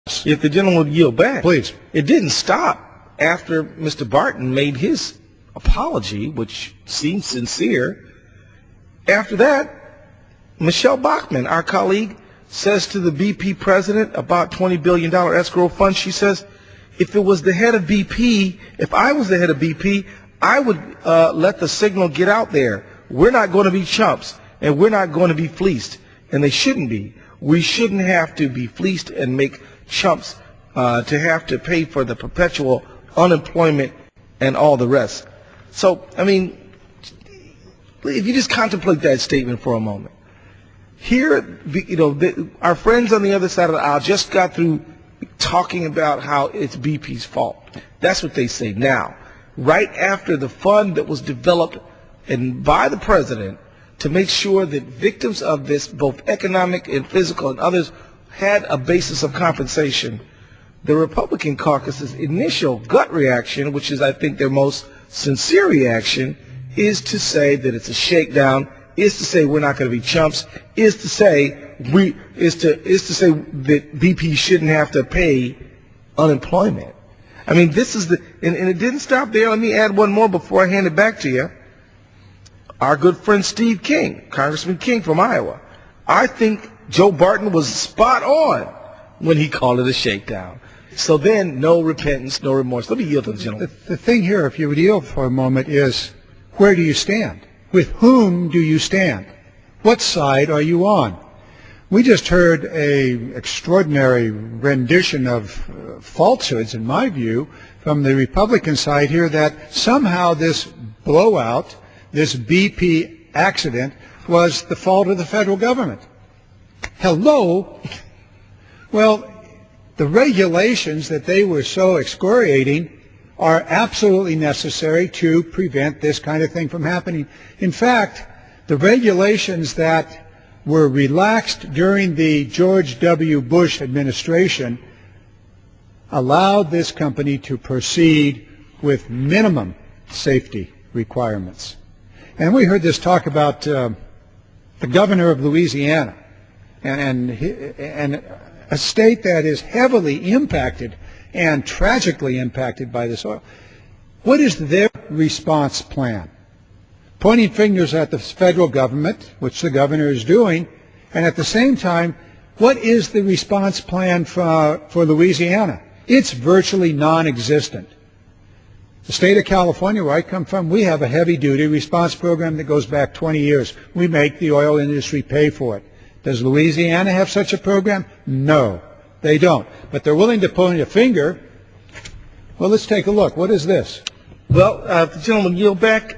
If the gentleman would yield back. Please. It didn't stop after Mr. Barton made his apology, which seemed sincere. After that, Michelle Bachmann, our colleague, says to the BP president about $20 billion escrow fund, she says, if it was the head of BP, if I was the head of BP, I would let the signal get out there. We're not going to be chumps, and we're not going to be fleeced. And they shouldn't be. We shouldn't have to be fleeced and make chumps to have to pay for the perpetual unemployment and all the rest. So, I mean, if you just contemplate that statement for a moment. Here, you know, our friends on the other side of the aisle just got through talking about how it's BP's fault. That's what they say now. Right after the fund that was developed by the president to make sure that victims of this, both economic and physical and others, had a basis of compensation, the Republican caucus's initial gut reaction, which is I think their most sincere reaction, is to say that it's a shakedown, is to say we're not going to be chumps, is to say that BP shouldn't have to pay unemployment. I mean, this is and it didn't stop there. Let me add one more before I hand it back to you. Our good friend Steve King, Congressman King from Iowa. I think Joe Barton was spot on when he called it a shakedown. So then, no repentance, no remorse. Let me yield to the gentleman. The thing here, if you would yield for a moment, is where do you stand? With whom do you stand? What side are you on? We just heard an extraordinary rendition of falsehoods, in my view, from the Republican side here that somehow this blowout, this BP accident, was the fault of the federal government. Hello? Well, the regulations that they were so excoriating are absolutely necessary to prevent this kind of thing from happening. In fact, the regulations that were relaxed during the George W. Bush administration allowed this company to proceed with minimum safety requirements. And we heard this talk about the governor of Louisiana and a state that is heavily impacted and tragically impacted by this oil. What is their response plan? Pointing fingers at the federal government, which the governor is doing, and at the same time, what is the response plan for Louisiana? It's virtually non-existent. The state of California, where I come from, we have a heavy-duty response program that goes back 20 years. We make the oil industry pay for it. Does Louisiana have such a program? No, they don't. But they're willing to point a finger. Well, let's take a look. What is this? Well, if the gentleman yield back,